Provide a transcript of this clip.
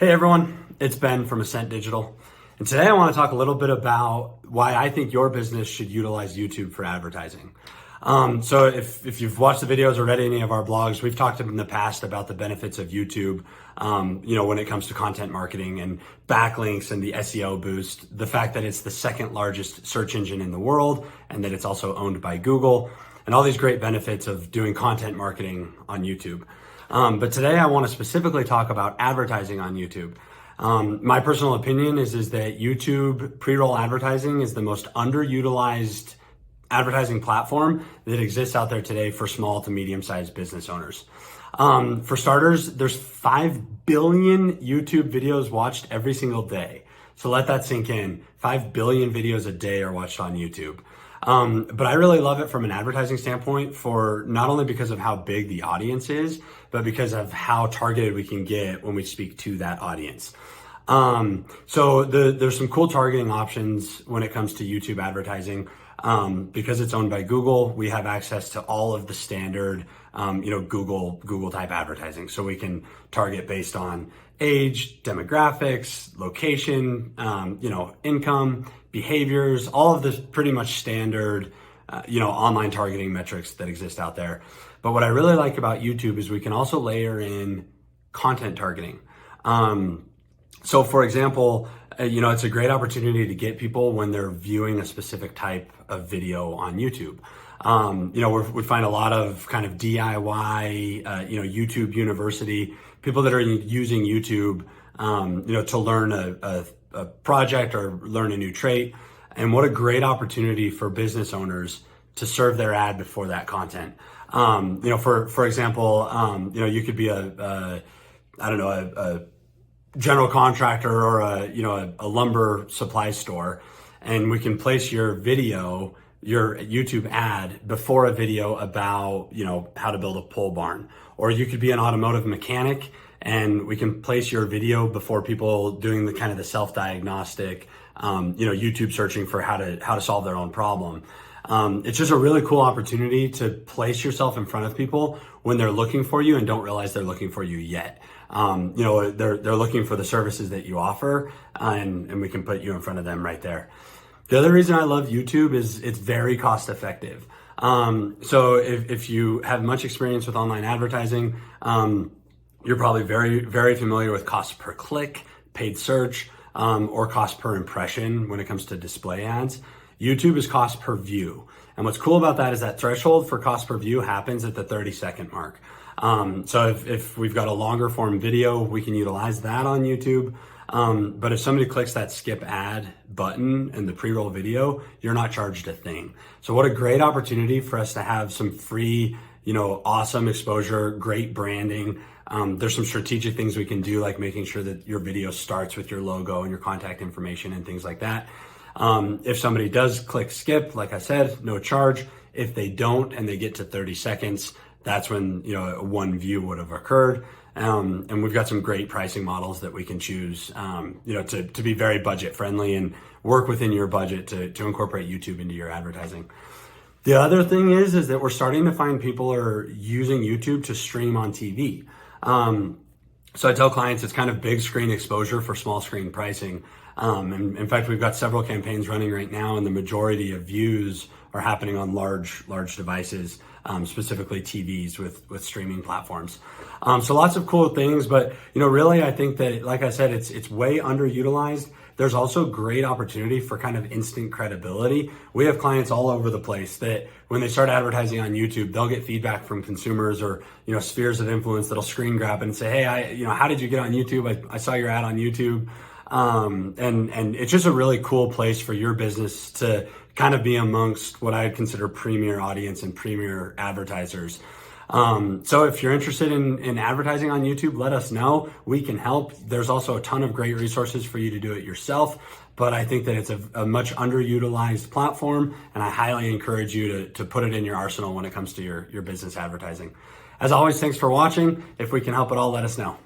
Hey everyone, it's Ben from Ascent Digital. And today I want to talk a little bit about why I think your business should utilize YouTube for advertising. So if you've watched the videos or read any of our blogs, we've talked in the past about the benefits of YouTube, when it comes to content marketing and backlinks and the SEO boost, the fact that it's the second largest search engine in the world and that it's also owned by Google, and all these great benefits of doing content marketing on YouTube. But today I want to specifically talk about advertising on YouTube. My personal opinion is that YouTube pre-roll advertising is the most underutilized advertising platform that exists out there today for small to medium-sized business owners. For starters, there's 5 billion YouTube videos watched every single day. So let that sink in. 5 billion videos a day are watched on YouTube. But I really love it from an advertising standpoint, for not only because of how big the audience is, but because of how targeted we can get when we speak to that audience. So there's some cool targeting options when it comes to YouTube advertising. Because it's owned by Google, we have access to all of the standard, Google type advertising. So we can target based on age, demographics, location, income, behaviors, all of this pretty much standard, online targeting metrics that exist out there. But what I really like about YouTube is we can also layer in content targeting. So for example, it's a great opportunity to get people when they're viewing a specific type of video on YouTube. We find a lot of kind of DIY, YouTube University, people that are using YouTube, to learn a project or learn a new trait. And what a great opportunity for business owners to serve their ad before that content. For example, you could be a general contractor or a lumber supply store, and we can place your YouTube ad before a video about, how to build a pole barn. Or you could be an automotive mechanic, and we can place your video before people doing the kind of the self-diagnostic, YouTube searching for how to solve their own problem. It's just a really cool opportunity to place yourself in front of people when they're looking for you and don't realize they're looking for you yet. They're looking for the services that you offer, and we can put you in front of them right there. The other reason I love YouTube is it's very cost effective. So if you have much experience with online advertising, you're probably very, very familiar with cost per click, paid search, or cost per impression when it comes to display ads. YouTube is cost per view. And what's cool about that is that threshold for cost per view happens at the 30-second mark. So if we've got a longer form video, we can utilize that on YouTube. But if somebody clicks that skip ad button in the pre-roll video, you're not charged a thing. So what a great opportunity for us to have some free, awesome exposure, great branding. There's some strategic things we can do, like making sure that your video starts with your logo and your contact information and things like that. If somebody does click skip, like I said, no charge. If they don't and they get to 30 seconds, that's when, one view would have occurred. And we've got some great pricing models that we can choose, to be very budget friendly and work within your budget to incorporate YouTube into your advertising. The other thing is that we're starting to find people are using YouTube to stream on TV. So I tell clients it's kind of big screen exposure for small screen pricing. And in fact, we've got several campaigns running right now, and the majority of views are happening on large devices, specifically TVs with streaming platforms. So lots of cool things, but really I think that, like I said, it's way underutilized. There's also great opportunity for kind of instant credibility. We have clients all over the place that when they start advertising on YouTube, they'll get feedback from consumers or, spheres of influence that'll screen grab and say, hey, how did you get on YouTube? I saw your ad on YouTube. And it's just a really cool place for your business to kind of be amongst what I consider premier audience and premier advertisers. So if you're interested in advertising on YouTube, let us know. We can help. There's also a ton of great resources for you to do it yourself, but I think that it's a much underutilized platform, and I highly encourage you to put it in your arsenal when it comes to your business advertising. As always, thanks for watching. If we can help at all, let us know.